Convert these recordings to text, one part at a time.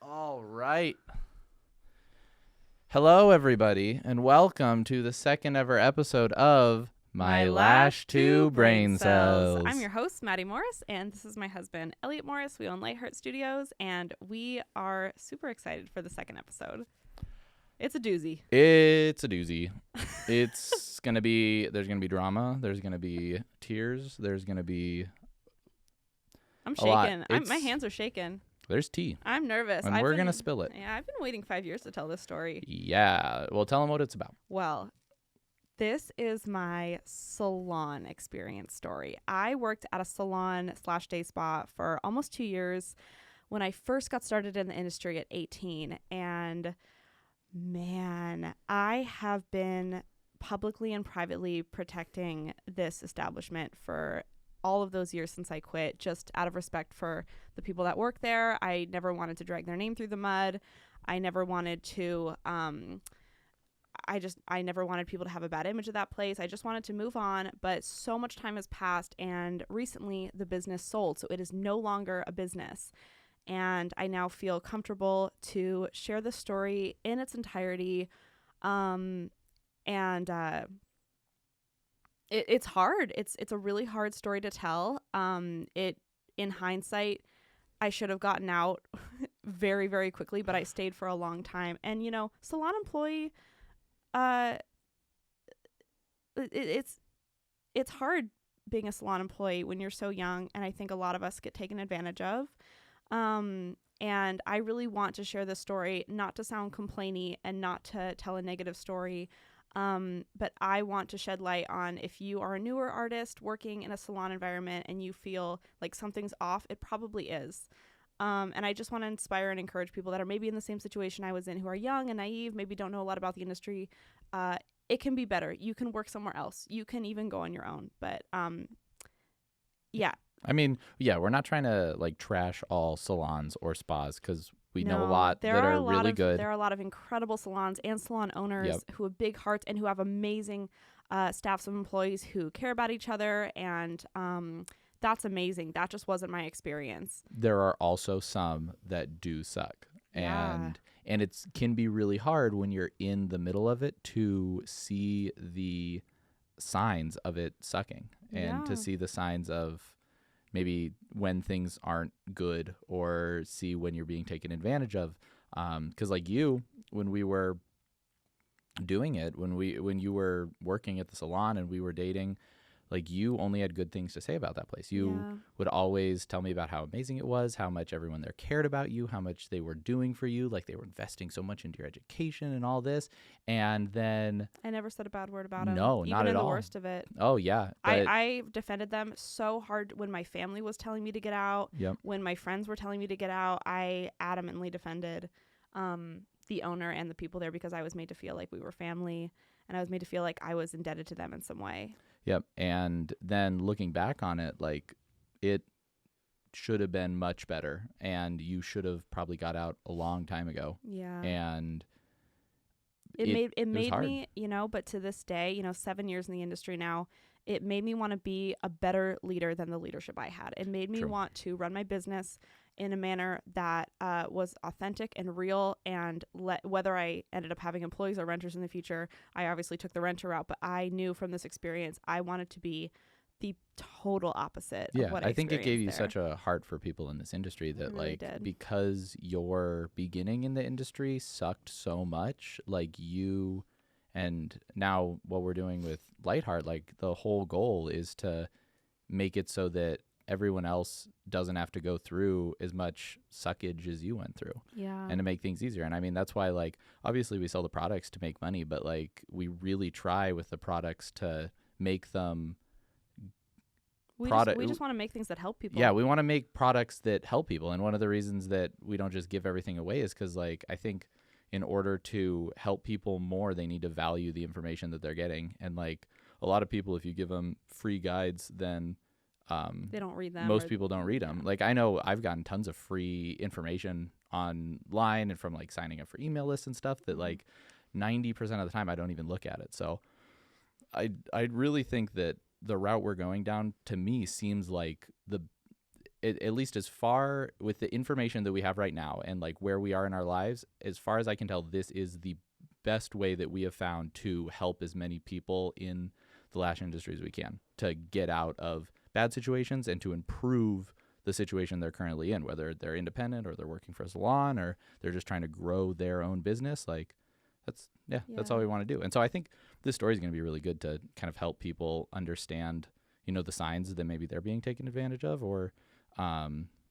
All right. Hello, everybody, and welcome to the second ever episode of My Lash to Braincells. I'm your host, Maddi Morris, and this is my husband, Elliot Morris. We own Lightheart Studios, and we are super excited for the second episode. It's a doozy. It's a doozy. It's going to be, there's going to be drama. There's going to be tears. There's going to be I'm a lot. shaking. My hands are shaking. There's tea. I'm nervous. And we're going to spill it. Yeah, I've been waiting 5 years to tell this story. Yeah. Well, tell them what it's about. Well, this is my salon experience story. I worked at a salon/day spa for almost 2 years when I first got started in the industry at 18. And man, I have been publicly and privately protecting this establishment for all of those years since I quit, just out of respect for the people that work there. I never wanted to drag their name through the mud. I never wanted to, I never wanted people to have a bad image of that place. I just wanted to move on, but so much time has passed, and recently the business sold, so it is no longer a business. And I now feel comfortable to share the story in its entirety. It's hard. It's a really hard story to tell. In hindsight, I should have gotten out very, very quickly, but I stayed for a long time. And salon employee, it's hard being a salon employee when you're so young, and I think a lot of us get taken advantage of. And I really want to share this story, not to sound complainy and not to tell a negative story. But I want to shed light on, if you are a newer artist working in a salon environment and you feel like something's off, it probably is. And I just want to inspire and encourage people that are maybe in the same situation I was in, who are young and naive, maybe don't know a lot about the industry. It can be better. You can work somewhere else. You can even go on your own. But yeah. I mean, yeah, we're not trying to trash all salons or spas, because we know a lot that are really good. There are a lot of incredible salons and salon owners who have big hearts and who have amazing staffs of employees who care about each other. And that's amazing. That just wasn't my experience. There are also some that do suck. Yeah. And it can be really hard when you're in the middle of it to see the signs of it sucking, and to see the signs of maybe when things aren't good, or see when you're being taken advantage of. Because when we were doing it, when you were working at the salon and we were dating, you only had good things to say about that place. You would always tell me about how amazing it was, how much everyone there cared about you, how much they were doing for you, they were investing so much into your education and all this. And then I never said a bad word about them. No, not at all. Even in the worst of it. Oh yeah, I defended them so hard when my family was telling me to get out. Yep. When my friends were telling me to get out, I adamantly defended the owner and the people there, because I was made to feel like we were family, and I was made to feel like I was indebted to them in some way. Yep. And then looking back on it, it should have been much better, and you should have probably got out a long time ago. Yeah. And it made hard. me, but to this day, 7 years in the industry now, it made me want to be a better leader than the leadership I had. It made me want to run my business in a manner that was authentic and real, and whether I ended up having employees or renters in the future, I obviously took the renter route, but I knew from this experience I wanted to be the total opposite of what I think it gave you there. such a heart for people in this industry that really did. Because your beginning in the industry sucked so much, you, and now what we're doing with Lightheart, the whole goal is to make it so that everyone else doesn't have to go through as much suckage as you went through. Yeah. And to make things easier. And I mean, that's why obviously we sell the products to make money, but we really try with the products to make them we just want to make things that help people. Yeah, we want to make products that help people. And one of the reasons that we don't just give everything away is because I think in order to help people more, they need to value the information that they're getting. And a lot of people, if you give them free guides, then they don't read them. Most people don't read them. I know I've gotten tons of free information online and from signing up for email lists and stuff that 90% of the time I don't even look at it. So I really think that the route we're going down, to me, seems like at least as far with the information that we have right now and like where we are in our lives, as far as I can tell, this is the best way that we have found to help as many people in the lash industry as we can to get out of bad situations and to improve the situation they're currently in, whether they're independent or they're working for a salon or they're just trying to grow their own business. Like that's all we want to do. And so I think this story is going to be really good to kind of help people understand, the signs that maybe they're being taken advantage of, or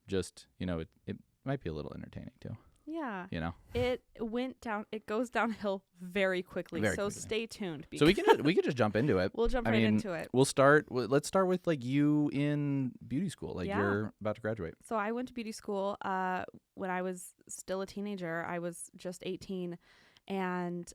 just, it might be a little entertaining too. Yeah. It goes downhill very quickly. Stay tuned. So we can just jump into it. We'll jump right into it. Let's start with like you in beauty school. Like you're about to graduate. So I went to beauty school when I was still a teenager. I was just 18, and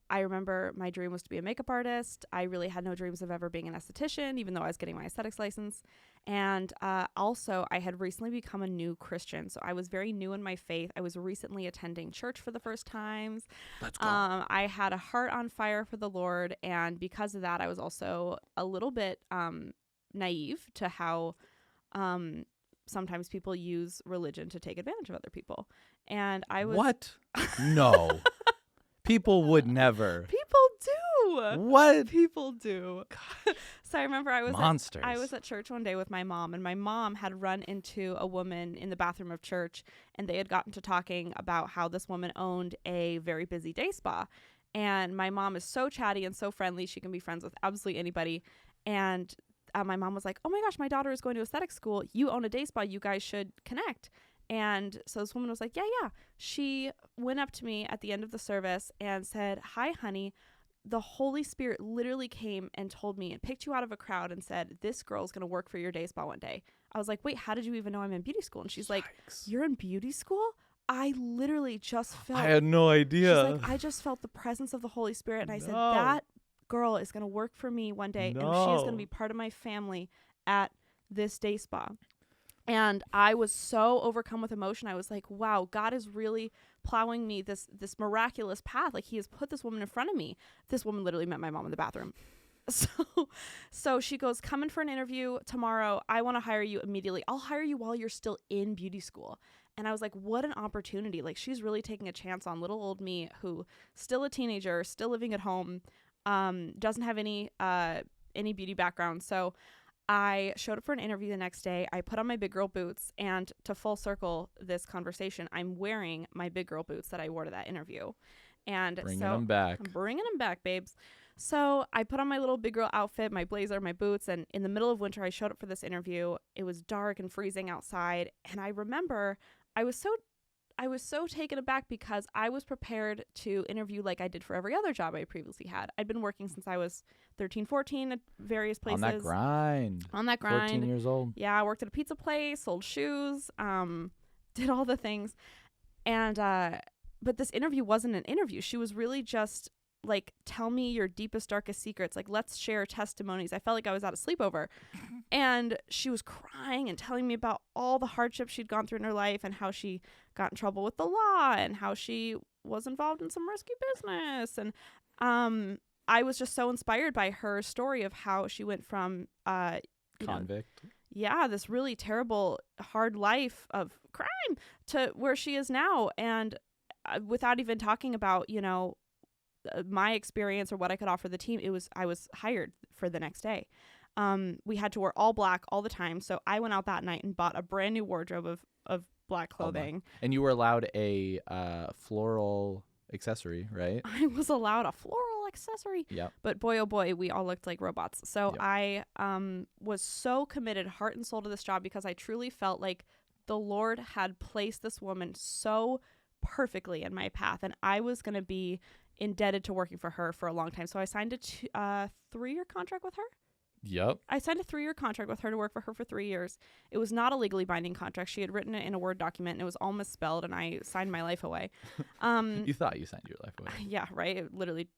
I remember my dream was to be a makeup artist. I really had no dreams of ever being an esthetician, even though I was getting my aesthetics license. And also, I had recently become a new Christian. So I was very new in my faith. I was recently attending church for the first time. Let's go. I had a heart on fire for the Lord. And because of that, I was also a little bit naive to how sometimes people use religion to take advantage of other people. And I was... What? No. People would never. People do. What? People do. So I remember I was at church one day with my mom, and my mom had run into a woman in the bathroom of church, and they had gotten to talking about how this woman owned a very busy day spa. And my mom is so chatty and so friendly. She can be friends with absolutely anybody. And my mom was like, "Oh my gosh, my daughter is going to aesthetic school. You own a day spa. You guys should connect." And so this woman was like, yeah. She went up to me at the end of the service and said, "Hi, honey. The Holy Spirit literally came and told me and picked you out of a crowd and said, this girl's going to work for your day spa one day." I was like, "Wait, how did you even know I'm in beauty school?" And she's like, "You're in beauty school?" I literally just felt... I had no idea. She's like, "I just felt the presence of the Holy Spirit." And I said, "That girl is going to work for me one day. And she is going to be part of my family at this day spa." And I was so overcome with emotion. I was like, wow, God is really plowing me this miraculous path. Like, he has put this woman in front of me. This woman literally met my mom in the bathroom. So she goes, "Come in for an interview tomorrow. I want to hire you immediately. I'll hire you while you're still in beauty school." And I was like, what an opportunity. Like, she's really taking a chance on little old me, who still a teenager, still living at home, doesn't have any beauty background. So I showed up for an interview the next day. I put on my big girl boots, and to full circle this conversation, I'm wearing my big girl boots that I wore to that interview. And bringing them back. I'm bringing them back, babes. So I put on my little big girl outfit, my blazer, my boots, and in the middle of winter, I showed up for this interview. It was dark and freezing outside, and I remember I was so taken aback because I was prepared to interview like I did for every other job I previously had. I'd been working since I was 13, 14 at various places. On that grind. 14 years old. Yeah, I worked at a pizza place, sold shoes, did all the things. And but this interview wasn't an interview. She was really just like, "Tell me your deepest, darkest secrets. Like, let's share testimonies." I felt like I was at a sleepover. And she was crying and telling me about all the hardships she'd gone through in her life and how she got in trouble with the law and how she was involved in some risky business. And I was just so inspired by her story of how she went from convict. This really terrible, hard life of crime to where she is now. And without even talking about, my experience or what I could offer the team, I was hired for the next day. We had to wear all black all the time. So I went out that night and bought a brand new wardrobe of black clothing. And you were allowed a floral accessory, right? I was allowed a floral accessory. Yep. But boy, oh boy, we all looked like robots. So yep. I was so committed, heart and soul, to this job because I truly felt like the Lord had placed this woman so perfectly in my path. And I was going to be indebted to working for her for a long time. So I signed a 3-year contract with her. Yep. I signed a 3-year contract with her to work for her for 3 years. It was not a legally binding contract. She had written it in a Word document, and it was all misspelled, and I signed my life away. You thought you signed your life away. Yeah, right? It literally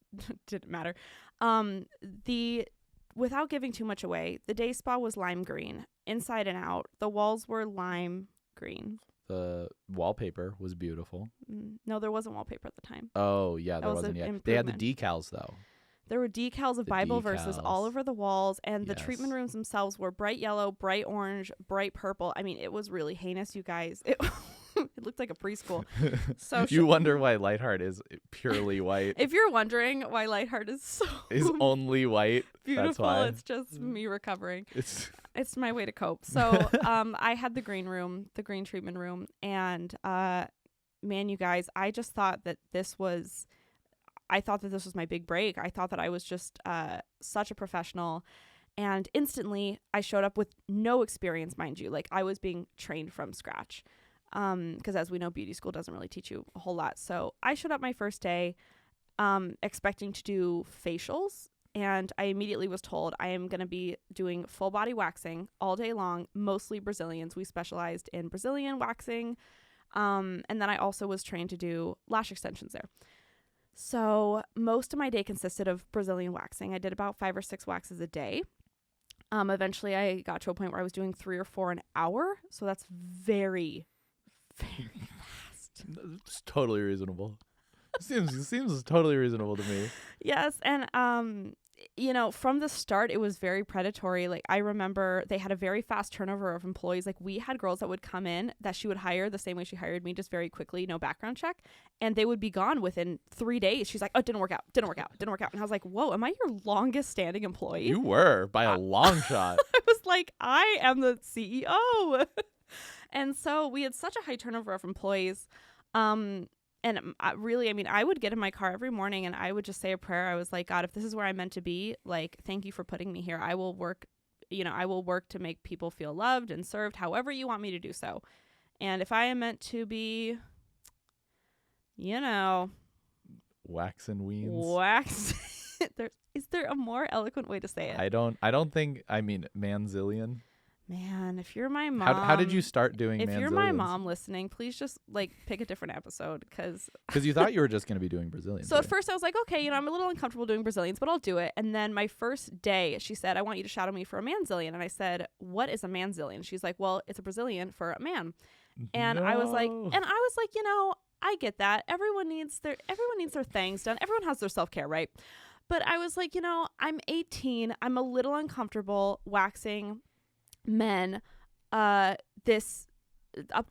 didn't matter. Without giving too much away, the day spa was lime green, inside and out. The walls were lime green. The wallpaper was beautiful. No, there wasn't wallpaper at the time. Oh, yeah, there wasn't yet. They had the decals, though. There were decals of Bible verses all over the walls, and the Yes. treatment rooms themselves were bright yellow, bright orange, bright purple. I mean, it was really heinous, you guys. It looked like a preschool. So you wonder why Lightheart is purely white. If you're wondering why Lightheart is only white, beautiful, that's why. it's just me recovering. It's my way to cope. So I had the green treatment room, and man, you guys, I just thought that this was my big break. I thought that I was just such a professional, and instantly I showed up with no experience, mind you. Like, I was being trained from scratch, because as we know, beauty school doesn't really teach you a whole lot. So I showed up my first day expecting to do facials, and I immediately was told I am going to be doing full body waxing all day long, mostly Brazilians. We specialized in Brazilian waxing, and then I also was trained to do lash extensions there. So most of my day consisted of Brazilian waxing. I did about 5 or 6 waxes a day. Eventually I got to a point where I was doing 3 or 4 an hour. So that's very, very fast. It's totally reasonable. Seems totally reasonable to me. Yes. And, you know, from the start, it was very predatory. Like, I remember they had a very fast turnover of employees. Like, we had girls that would come in that she would hire the same way she hired me, just very quickly, no background check. And they would be gone within 3 days. She's like, oh, it didn't work out. And I was like, whoa, am I your longest standing employee? You were, by a long shot. I was like, I am the CEO. And so we had such a high turnover of employees. And really, I mean, I would get in my car every morning and I would just say a prayer. I was like, God, if this is where I'm meant to be, like, thank you for putting me here. I will work to make people feel loved and served however you want me to do so. And if I am meant to be, you know, wax and weens. Is there a more eloquent way to say it? I don't think, I mean, manzillion. Man, if you're my mom, how did you start doing if manzillions? you're my mom listening, please just like pick a different episode, because you thought you were just going to be doing Brazilians. So at first I was like, okay, you know, I'm a little uncomfortable doing Brazilians, but I'll do it. And then my first day, she said, I want you to shadow me for a manzillion. And I said, what is a manzillion? She's like, well, it's a Brazilian for a man. And I was like, you know, I get that. Everyone needs their things done. Everyone has their self-care, right? But I was like, you know, I'm 18. I'm a little uncomfortable waxing men. I'm just not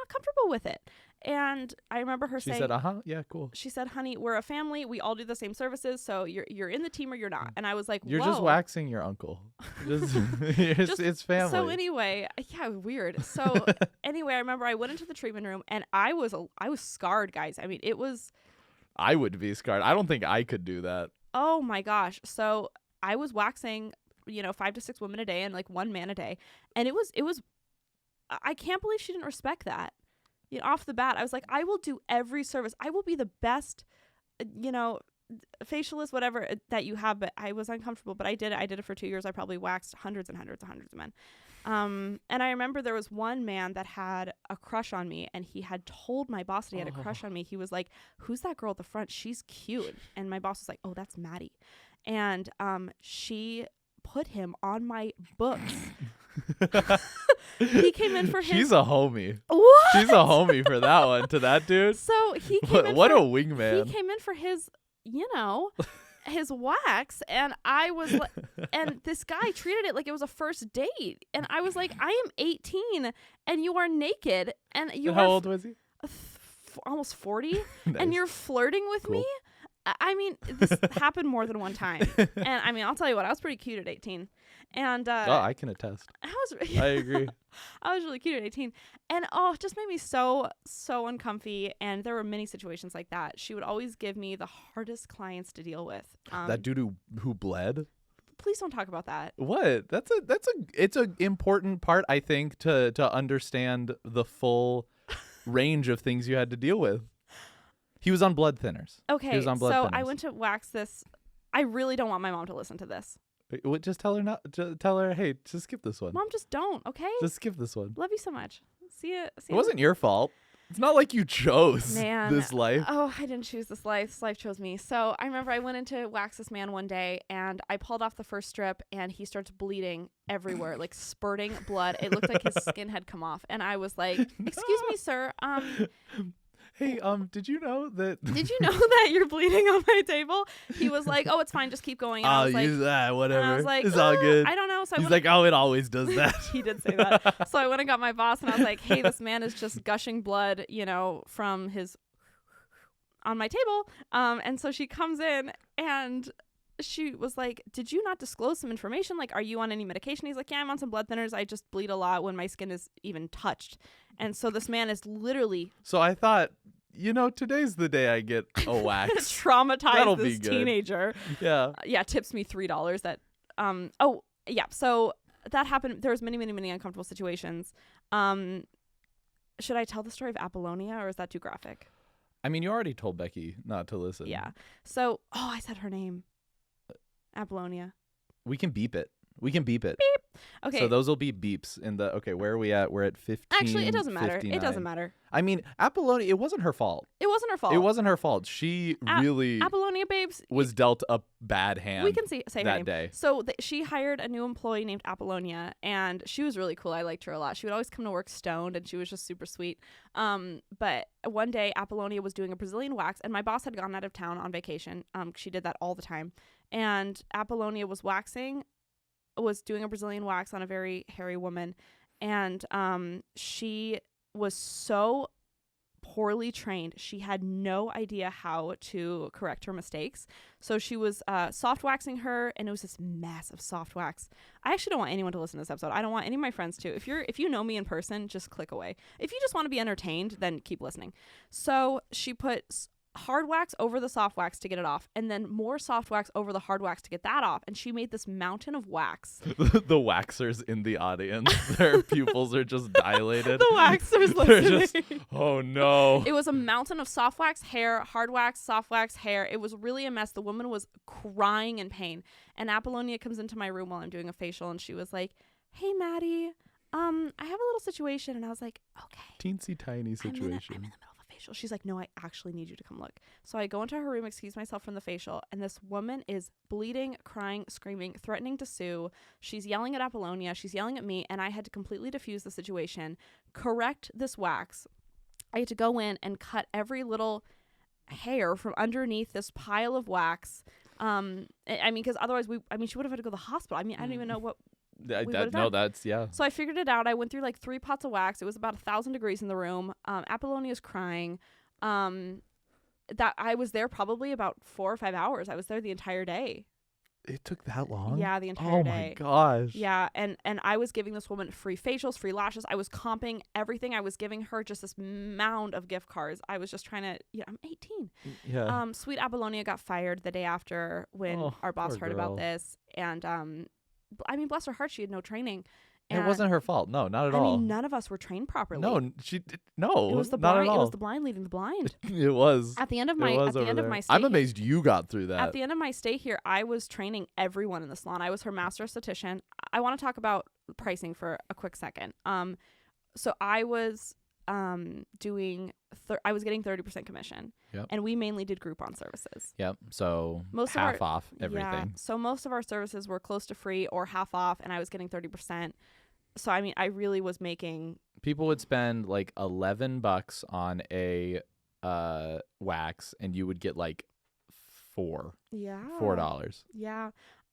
comfortable with it. And I remember her saying, she said, yeah, cool. She said, honey, we're a family. We all do the same services. So you're in the team or you're not. And I was like, you're whoa. just waxing your uncle. It's family. So anyway, yeah, weird. So anyway, I remember I went into the treatment room and I was scarred, guys. I mean, I would be scarred. I don't think I could do that. Oh my gosh. So I was waxing, you know, 5 to 6 women a day and like 1 man a day. And it was, I can't believe she didn't respect that. You know, off the bat, I was like, I will do every service. I will be the best, you know, facialist, whatever that you have. But I was uncomfortable, but I did it for 2 years. I probably waxed hundreds and hundreds and hundreds of men. And I remember there was one man that had a crush on me, and he had told my boss that he had a crush on me. He was like, who's that girl at the front? She's cute. And my boss was like, oh, that's Maddi. And she put him on my books. He came in for his... She's a homie. What? She's a homie for that one, to that dude. So he came in what a wingman. He came in for his, you know, his wax, and I was like, and this guy treated it like it was a first date, and I was like, I am 18 and you are naked, and you How old was he? Almost 40. Nice. And you're flirting with me. I mean, this happened more than one time. And I mean, I'll tell you what, I was pretty cute at 18. And I can attest. I agree. I was really cute at 18. And it just made me so uncomfy. And there were many situations like that. She would always give me the hardest clients to deal with. That dude who bled? Please don't talk about that. What? It's an important part, I think, to understand the full range of things you had to deal with. He was on blood thinners. Okay, he was on blood so thinners. I went to wax this. I really don't want my mom to listen to this. Just tell her not. Tell her, hey, just skip this one. Mom, just don't, okay? Just skip this one. Love you so much. See ya. It wasn't your fault. It's not like you chose this life. Oh, I didn't choose this life. This life chose me. So I remember I went in to wax this man one day, and I pulled off the first strip, and he starts bleeding everywhere, like spurting blood. It looked like his skin had come off. And I was like, excuse me, sir. Hey, did you know that? Did you know that you're bleeding on my table? He was like, oh, it's fine. Just keep going. And I I'll was like, use that. Whatever. and I was like, it's all good. I don't know. So He's I like, oh, it always does that. he did say that. So I went and got my boss, and I was like, hey, this man is just gushing blood, from his on my table. And so she comes in, and she was like, did you not disclose some information? Like, are you on any medication? He's like, yeah, I'm on some blood thinners. I just bleed a lot when my skin is even touched. And so this man is literally So I thought, today's the day I get a wax. traumatized That'll this be good. teenager. Yeah. Yeah, tips me $3 that so that happened. There was many, many, many uncomfortable situations. Should I tell the story of Apollonia, or is that too graphic? I mean, you already told Becky not to listen. Yeah. So, I said her name. Apollonia. We can beep it. Beep. Okay. So those will be beeps in the. Okay, where are we at? We're at 15. Actually, it doesn't matter. 59. It doesn't matter. I mean, Apollonia, it wasn't her fault. It wasn't her fault. It wasn't her fault. She really Apollonia babes was dealt a bad hand. We can say her that name. day. So she hired a new employee named Apollonia, and she was really cool. I liked her a lot. She would always come to work stoned, and she was just super sweet. But one day Apollonia was doing a Brazilian wax, and my boss had gone out of town on vacation. She did that all the time, and Apollonia was doing a Brazilian wax on a very hairy woman, and she was so poorly trained. She had no idea how to correct her mistakes. So she was soft waxing her, and it was this massive soft wax. I actually don't want anyone to listen to this episode. I don't want any of my friends to. If you know me in person, just click away. If you just want to be entertained, then keep listening. So she put hard wax over the soft wax to get it off, and then more soft wax over the hard wax to get that off, and she made this mountain of wax. The waxers in the audience, their pupils are just dilated. The waxers They're listening. just, oh no. It was a mountain of soft wax, hair, hard wax, soft wax, hair. It was really a mess. The woman was crying in pain, and Apollonia comes into my room while I'm doing a facial, and she was like, hey, Maddi, I have a little situation. And I was like, okay. Teensy tiny situation. I'm in the middle of a facial. She's like, no, I actually need you to come look. So I go into her room, excuse myself from the facial, and this woman is bleeding, crying, screaming, threatening to sue. She's yelling at Apollonia. She's yelling at me, and I had to completely diffuse the situation, correct this wax. I had to go in and cut every little hair from underneath this pile of wax. Because otherwise she would have had to go to the hospital. I don't even know what yeah. So I figured it out. I went through like 3 pots of wax. It was about 1,000 degrees in the room. Apollonia's crying. That I was there probably about 4 or 5 hours. I was there the entire day. It took that long? Yeah, the entire day. Oh my gosh. Yeah, and I was giving this woman free facials, free lashes. I was comping everything. I was giving her just this mound of gift cards. I was just trying to, I'm 18. Yeah. Sweet Apollonia got fired the day after when our boss heard about this. And bless her heart, she had no training. It wasn't her fault. No, not at all. None of us were trained properly. No, she did. No, it was the not blind. at all. It was the blind leading the blind. It was. At the end of my stay I'm amazed you got through that. At the end of my stay here, I was training everyone in the salon. I was her master esthetician. I want to talk about pricing for a quick second. So I was getting 30% commission. Yep. And we mainly did Groupon services. Yep. So most half off everything. Yeah. So most of our services were close to free or half off, and I was getting 30%. So I really was making. People would spend like $11 on a wax, and you would get like $4. Yeah.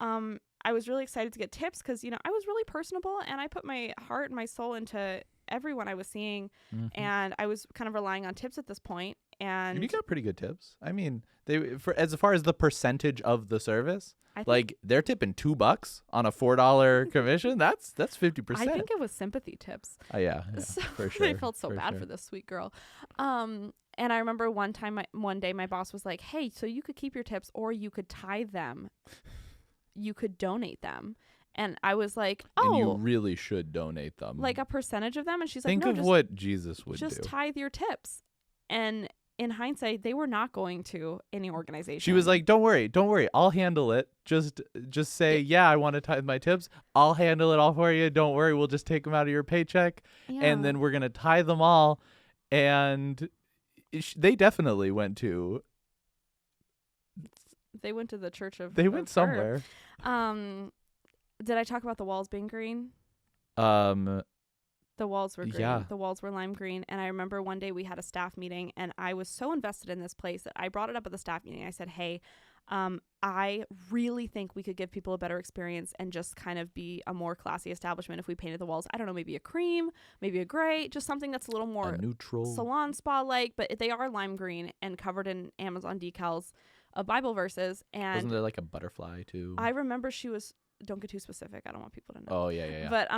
I was really excited to get tips because I was really personable, and I put my heart and my soul into everyone I was seeing, and I was kind of relying on tips at this point. And you got pretty good tips. I mean, as far as the percentage of the service, like they're tipping $2 on a $4 commission. That's 50%. I think it was sympathy tips. Yeah, so for sure. I felt so bad for this sweet girl. And I remember one day my boss was like, "Hey, so you could keep your tips, or you could tithe them. You could donate them." And I was like, "Oh, and you really should donate them, like a percentage of them." And she's like, "Think of what Jesus would do. Just tithe your tips." And in hindsight, they were not going to any organization. She was like, don't worry. I'll handle it. Just say, yeah, I want to tithe my tips. I'll handle it all for you. Don't worry. We'll just take them out of your paycheck. Yeah. And then we're going to tithe them all." And they definitely went to. They went to the church of. They went somewhere. Did I talk about the walls being green? The walls were green. Yeah. The walls were lime green. And I remember one day we had a staff meeting, and I was so invested in this place that I brought it up at the staff meeting. I said, hey, I really think we could give people a better experience and just kind of be a more classy establishment if we painted the walls. I don't know, maybe a cream, maybe a gray, just something that's a little more neutral, salon spa-like, but they are lime green and covered in Amazon decals of Bible verses. And wasn't there like a butterfly too? I remember she was, don't get too specific, I don't want people to know. Oh yeah. But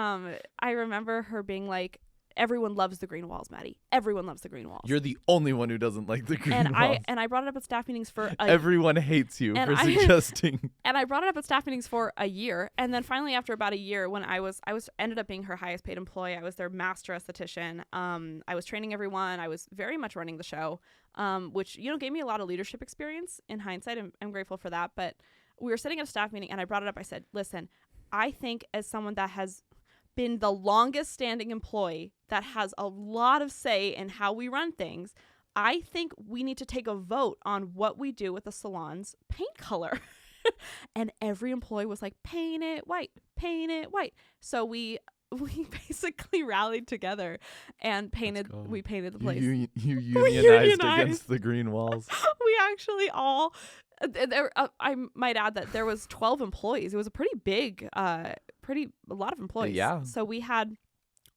I remember her being like, everyone loves the green walls, Maddie. Everyone loves the green walls. You're the only one who doesn't like the green walls. I brought it up at staff meetings for everyone hates you for suggesting. And I brought it up at staff meetings for a year, and then finally after about a year, when I was ended up being her highest paid employee. I was their master esthetician. I was training everyone. I was very much running the show, which gave me a lot of leadership experience. In hindsight, I'm grateful for that. But we were sitting at a staff meeting, and I brought it up. I said, listen, I think as someone that has been the longest standing employee that has a lot of say in how we run things, I think we need to take a vote on what we do with the salon's paint color. And every employee was like, paint it white, paint it white. So we basically rallied together and painted the place. You unionized against the green walls. We actually all I might add that there was 12 employees. It was a pretty big a lot of employees. Yeah. So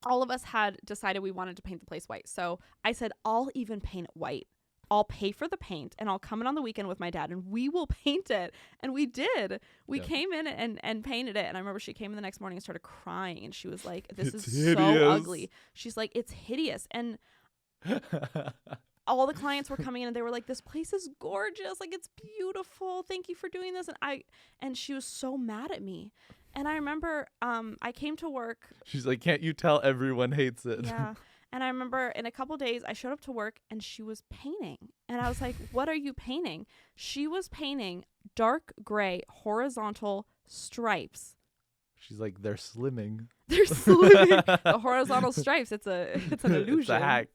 all of us had decided we wanted to paint the place white. So I said, I'll even paint it white. I'll pay for the paint, and I'll come in on the weekend with my dad, and we will paint it. And we did. We came in and painted it. And I remember she came in the next morning and started crying, and she was like, this is hideous. So ugly. She's like, it's hideous. And all the clients were coming in, and they were like, this place is gorgeous. Like, it's beautiful. Thank you for doing this. And she was so mad at me. And I remember I came to work. She's like, can't you tell everyone hates it? Yeah. And I remember in a couple days, I showed up to work, and she was painting. And I was like, what are you painting? She was painting dark gray horizontal stripes. She's like, they're slimming. They're slimming. The horizontal stripes. It's an illusion. It's a hack.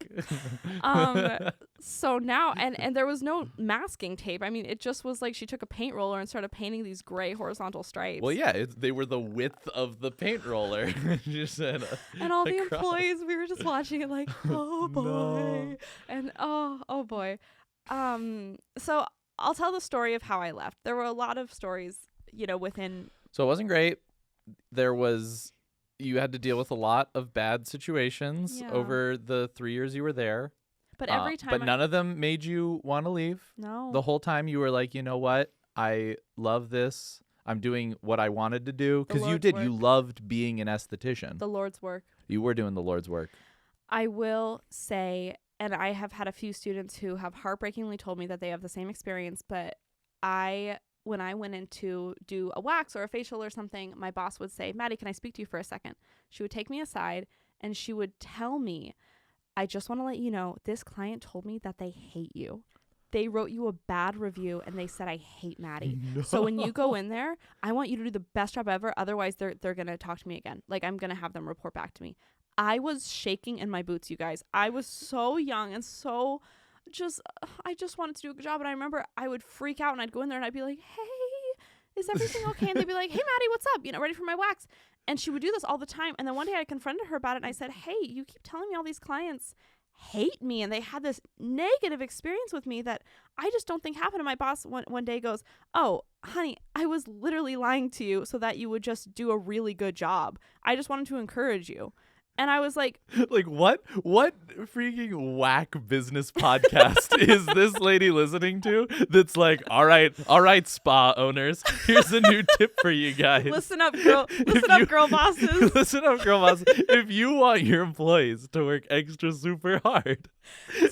So now, and there was no masking tape. I mean, it just was like she took a paint roller and started painting these gray horizontal stripes. Well, yeah, they were the width of the paint roller. She said, and all the employees, we were just watching it like, oh boy, no. And oh boy. So I'll tell the story of how I left. There were a lot of stories, within. So it wasn't great. You had to deal with a lot of bad situations over the 3 years you were there. But every time. But none of them made you want to leave. No. The whole time you were like, you know what? I love this. I'm doing what I wanted to do. Because you did. Work. You loved being an esthetician. The Lord's work. You were doing the Lord's work. I will say, and I have had a few students who have heartbreakingly told me that they have the same experience, but when I went in to do a wax or a facial or something, my boss would say, Maddie, can I speak to you for a second? She would take me aside and she would tell me, I just want to let you know, this client told me that they hate you. They wrote you a bad review and they said, I hate Maddie. No. So when you go in there, I want you to do the best job ever. Otherwise, they're going to talk to me again. Like, I'm going to have them report back to me. I was shaking in my boots, you guys. I was so young and so I just wanted to do a good job. And I remember I would freak out and I'd go in there and I'd be like, hey, is everything okay? And they'd be like, hey, Maddie, what's up? Ready for my wax? And she would do this all the time. And then one day I confronted her about it and I said, hey, you keep telling me all these clients hate me and they had this negative experience with me that I just don't think happened. And my boss one day goes, oh, honey, I was literally lying to you so that you would just do a really good job. I just wanted to encourage you. And I was like what freaking whack business podcast is this lady listening to? That's like, all right, spa owners, here's a new tip for you guys. Listen up, girl bosses. Listen up, girl bosses. If you want your employees to work extra super hard,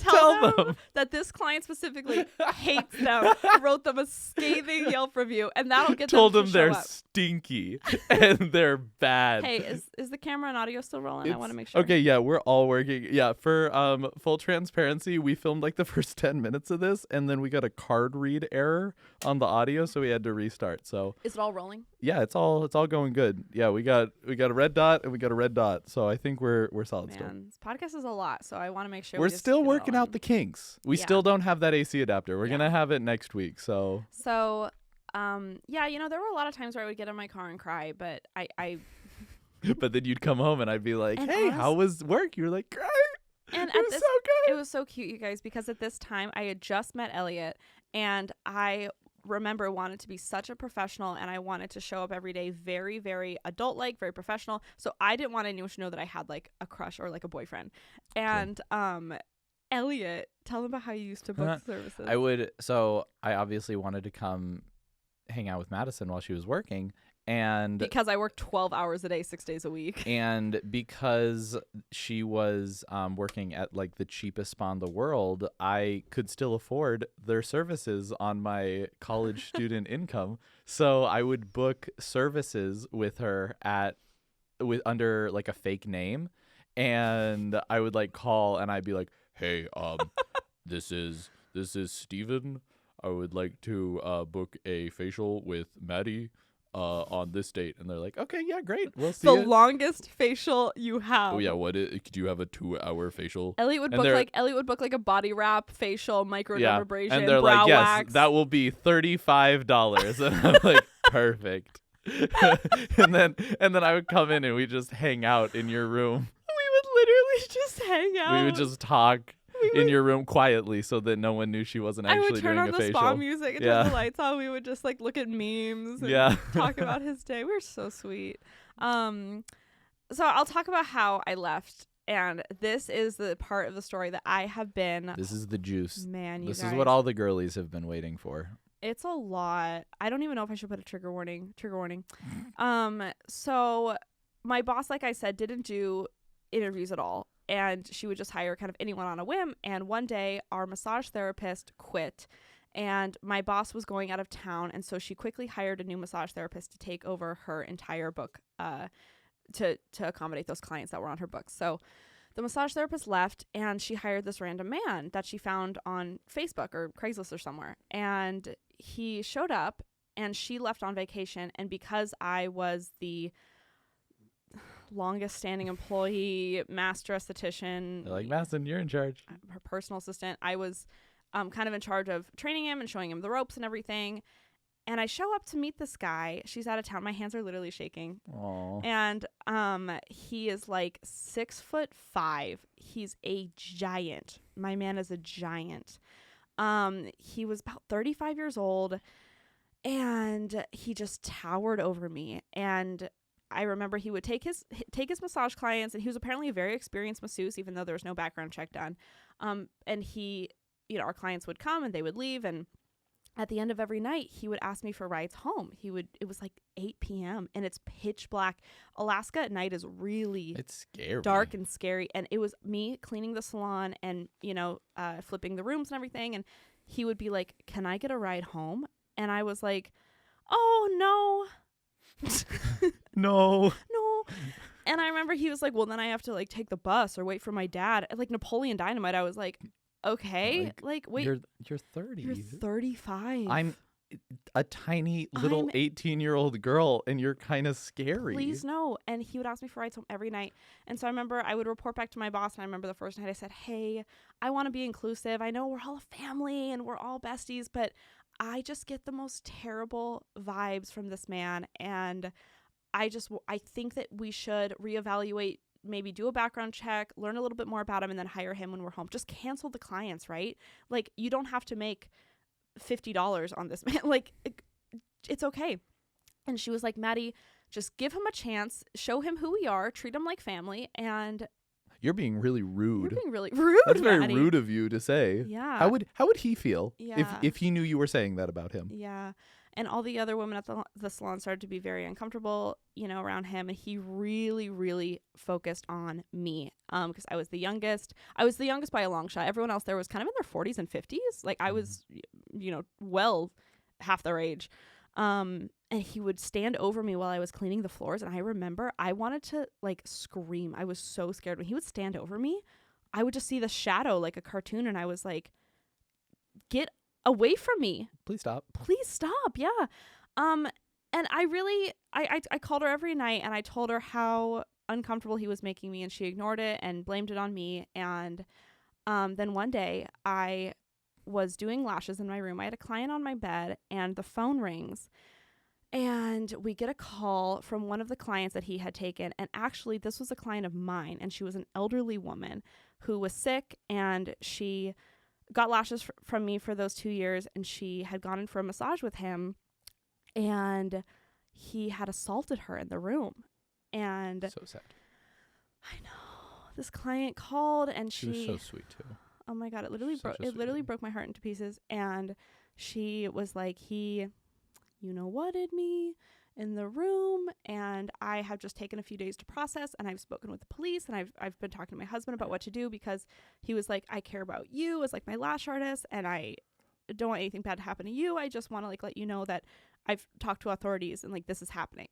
tell them that this client specifically hates them, wrote them a scathing Yelp review, and that'll get told them them they're stinky and they're bad. Hey, is the camera and audio still rolling? I want to make sure. Okay, yeah, we're all working. Yeah, for full transparency, we filmed like the first 10 minutes of this, and then we got a card read error on the audio, so we had to restart. So is it all rolling? Yeah, it's all going good. Yeah, we got a red dot and we got a red dot, so I think we're solid. Man, still. This podcast is a lot, so I want to make sure we're still working out the kinks. We still don't have that AC adapter. We're gonna have it next week. So there were a lot of times where I would get in my car and cry, but I But then you'd come home and I'd be like, And hey, how was work? You're like, great. And it was so good. It was so cute, you guys, because at this time I had just met Elliot, and I remember wanted to be such a professional, and I wanted to show up every day very, very adult-like, very professional. So I didn't want anyone to know that I had like a crush or like a boyfriend. And Elliot, tell them about how you used to book services. I obviously wanted to come hang out with Madison while she was working. And because I worked 12 hours a day, 6 days a week. And because she was working at like the cheapest spa in the world, I could still afford their services on my college student income. So I would book services with her under like a fake name. And I would like call and I'd be like, hey, this is Steven. I would like to book a facial with Maddi on this date. And they're like, okay, yeah, great, we'll see the it. Longest facial you have. Oh yeah, could you have a 2-hour facial? Elliot would book like a body wrap, facial, microdermabrasion, and they're brow like, yes, wax. that will be $35. And I'm like, perfect. and then I would come in and we just hang out in your room. We would literally just hang out. We would just talk in your room quietly so that no one knew she wasn't actually doing a facial. I would turn on the spa music and turn the lights on. We would just like look at memes and talk about his day. We were so sweet. So I'll talk about how I left. And this is the part of the story that I have been. This is the juice. Man, this is what all the girlies have been waiting for. It's a lot. I don't even know if I should put a trigger warning. So my boss, like I said, didn't do interviews at all. And she would just hire kind of anyone on a whim. And one day our massage therapist quit and my boss was going out of town. And so she quickly hired a new massage therapist to take over her entire book to accommodate those clients that were on her books. So the massage therapist left and she hired this random man that she found on Facebook or Craigslist or somewhere. And he showed up and she left on vacation. And because I was the longest standing employee, master esthetician. They're like, Madison, you're in charge. Her personal assistant. I was kind of in charge of training him and showing him the ropes and everything. And I show up to meet this guy. She's out of town. My hands are literally shaking. Aww. And he is like 6'5". He's a giant. My man is a giant. He was about 35 years old and he just towered over me. And I remember he would take his massage clients, and he was apparently a very experienced masseuse, even though there was no background check done. And he, our clients would come and they would leave, and at the end of every night, he would ask me for rides home. It was like 8 p.m. and it's pitch black. Alaska at night is it's scary, dark and scary. And it was me cleaning the salon and, flipping the rooms and everything. And he would be like, can I get a ride home? And I was like, oh, no. No. And I remember he was like, well, then I have to like take the bus or wait for my dad. Like Napoleon Dynamite. I was like, okay, like wait, you're 30. You're 35. I'm a tiny little 18-year-old girl, and you're kind of scary. Please no. And he would ask me for rides home every night. And so I remember I would report back to my boss, and I remember the first night I said, hey, I want to be inclusive. I know we're all a family and we're all besties, but I just get the most terrible vibes from this man. And I think that we should reevaluate, maybe do a background check, learn a little bit more about him, and then hire him when we're home. Just cancel the clients, right? Like, you don't have to make $50 on this man. Like, it's okay. And she was like, Maddi, just give him a chance, show him who we are, treat him like family. And you're being really rude. You're being really rude. That's very Maddi. rude of you to say. Yeah. How would he feel if he knew you were saying that about him? Yeah. And all the other women at the salon started to be very uncomfortable, around him. And he really, really focused on me because I was the youngest. I was the youngest by a long shot. Everyone else there was kind of in their 40s and 50s. Like I was, well half their age. And he would stand over me while I was cleaning the floors. And I remember I wanted to like scream. I was so scared. When he would stand over me, I would just see the shadow like a cartoon. And I was like, get away from me. Please stop. Yeah. And I called her every night and I told her how uncomfortable he was making me, and she ignored it and blamed it on me. And then one day I was doing lashes in my room. I had a client on my bed and the phone rings And we get a call from one of the clients that he had taken. And actually, this was a client of mine. And she was an elderly woman who was sick. And she got lashes from me for those 2 years. And she had gone in for a massage with him. And he had assaulted her in the room. And so sad. I know. This client called and she was so sweet too. Oh my God. It literally broke my heart into pieces. And she was like, he, you know what'd me in the room, and I have just taken a few days to process, and I've spoken with the police, and I've been talking to my husband about what to do, because he was like, I care about you as like my lash artist, and I don't want anything bad to happen to you. I just want to like let you know that I've talked to authorities and like this is happening.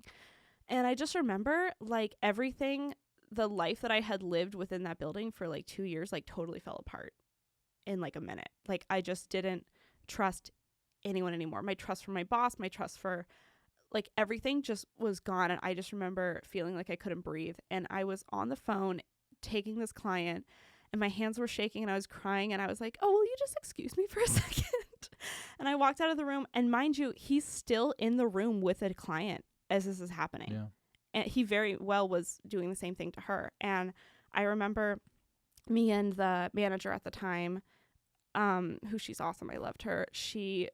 And I just remember like everything, the life that I had lived within that building for like 2 years, like totally fell apart in like a minute. Like I just didn't trust anyone anymore. My trust for my boss, my trust for like everything just was gone. And I just remember feeling like I couldn't breathe. And I was on the phone taking this client and my hands were shaking and I was crying and I was like, oh, will you just excuse me for a second? And I walked out of the room, and mind you, he's still in the room with a client as this is happening. Yeah. And he very well was doing the same thing to her. And I remember me and the manager at the time, who she's awesome, I loved her, she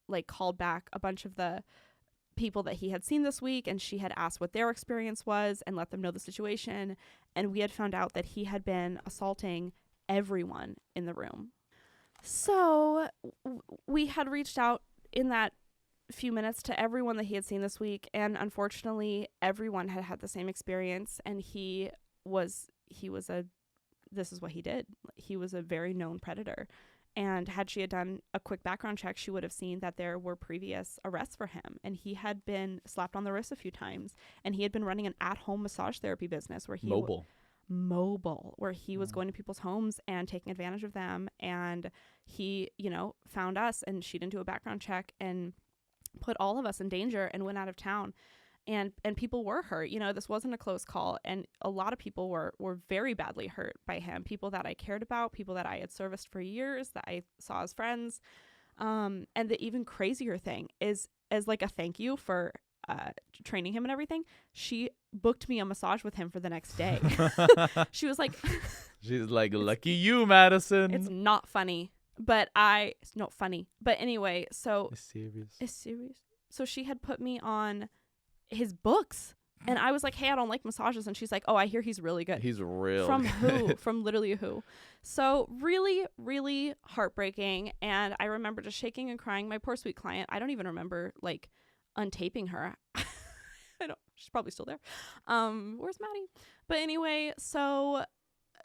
like called back a bunch of the people that he had seen this week, and she had asked what their experience was and let them know the situation. And we had found out that he had been assaulting everyone in the room. So we had reached out in that few minutes to everyone that he had seen this week, and unfortunately everyone had had the same experience. And this is what he did. He was a very known predator. And had she had done a quick background check, she would have seen that there were previous arrests for him. And he had been slapped on the wrist a few times. And he had been running an at-home massage therapy business where he where he was going to people's homes and taking advantage of them. And he, found us, and she didn't do a background check and put all of us in danger and went out of town. And people were hurt. This wasn't a close call. And a lot of people were very badly hurt by him. People that I cared about, people that I had serviced for years, that I saw as friends. And the even crazier thing is, as like a thank you for training him and everything, she booked me a massage with him for the next day. She was like, she's like, lucky you, Madison. It's not funny, but it's not funny. But anyway, so It's serious. So she had put me on his books, and I was like, hey, I don't like massages. And she's like, oh, I hear he's really good. He's real from good. Who? From literally who? So really, really heartbreaking. And I remember just shaking and crying. My poor sweet client, I don't even remember like untaping her. I don't, she's probably still there. Where's Maddi? But anyway, so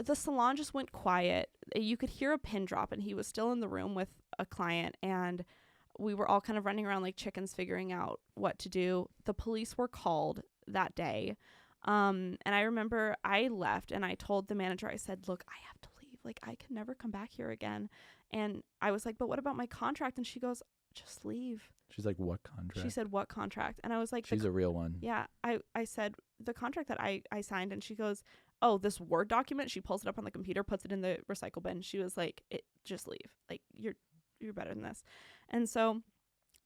the salon just went quiet. You could hear a pin drop, and he was still in the room with a client, and we were all kind of running around like chickens figuring out what to do. The police were called that day. And I remember I left, and I told the manager, I said, look, I have to leave. Like, I can never come back here again. And I was like, but what about my contract? And she goes, just leave. She's like, what contract? She said, what contract? And I was like, she's a real one. Yeah. I said, the contract that I signed. And she goes, oh, this Word document. She pulls it up on the computer, puts it in the recycle bin. She was like, just leave. Like, you're better than this. And so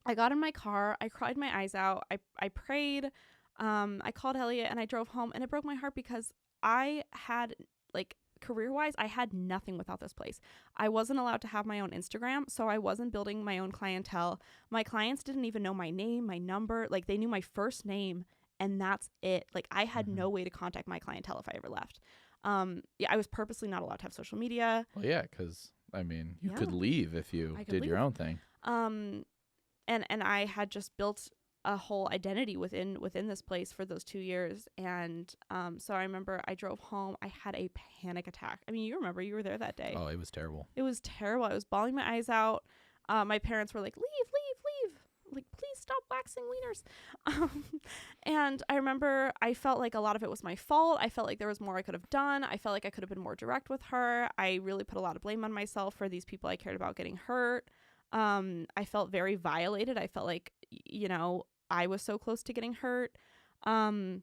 I got in my car. I cried my eyes out. I prayed. I called Elliot, and I drove home, and it broke my heart because I had, like, career-wise, I had nothing without this place. I wasn't allowed to have my own Instagram, so I wasn't building my own clientele. My clients didn't even know my name, my number. Like, they knew my first name, and that's it. Like, I had no way to contact my clientele if I ever left. I was purposely not allowed to have social media. Well, yeah, because, I mean, you could leave if you did your own thing. And I had just built a whole identity within this place for those 2 years. And so I remember I drove home. I had a panic attack. I mean, you remember, you were there that day. Oh, it was terrible. It was terrible. I was bawling my eyes out. My parents were like, leave. Like, please stop waxing wieners. And I remember I felt like a lot of it was my fault. I felt like there was more I could have done. I felt like I could have been more direct with her. I really put a lot of blame on myself for these people I cared about getting hurt. I felt very violated. I felt like, I was so close to getting hurt. And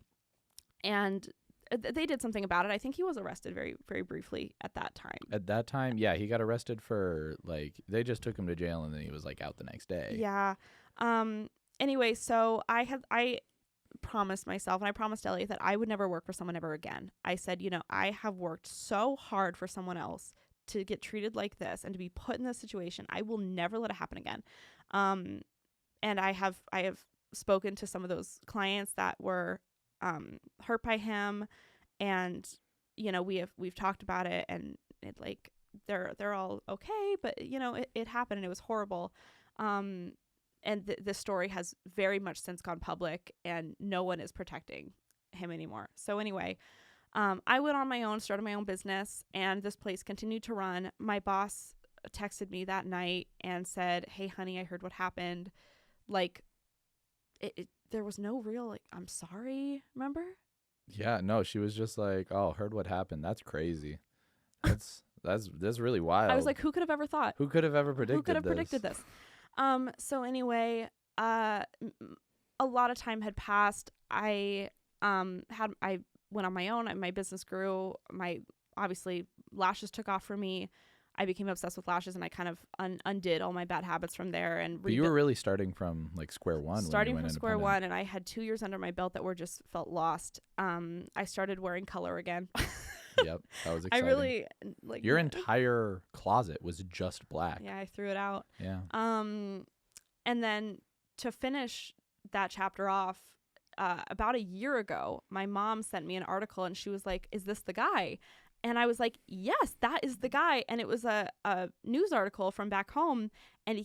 they did something about it. I think he was arrested very, very briefly at that time. At that time, yeah, he got arrested for, like, they just took him to jail, and then he was, like, out the next day. Yeah. Anyway, so I promised myself, and I promised Elliot, that I would never work for someone ever again. I said, I have worked so hard for someone else to get treated like this and to be put in this situation. I will never let it happen again. And I have spoken to some of those clients that were hurt by him, and we've talked about it, and it like they're all okay, but it happened and it was horrible. And the story has very much since gone public, and no one is protecting him anymore. So anyway, I went on my own, started my own business, and this place continued to run. My boss texted me that night and said, "Hey, honey, I heard what happened." Like, there was no real, like, "I'm sorry," remember? Yeah, no, she was just like, "Oh, heard what happened. That's crazy. That's really wild." I was like, who could have ever thought? Who could have ever predicted this? Who could have predicted this? So anyway, a lot of time had passed. I went on my own. My business grew. Obviously Lashes took off for me. I became obsessed with lashes, and I kind of undid all my bad habits from there. And but you were really starting from like square one. Starting from square one, and I had 2 years under my belt that were just felt lost. I started wearing color again. Yep, that was exciting. I really like your entire closet was just black. Yeah, I threw it out. Yeah. And then to finish that chapter off, about a year ago, my mom sent me an article, and she was like, "Is this the guy?" And I was like, "Yes, that is the guy." And it was a news article from back home, and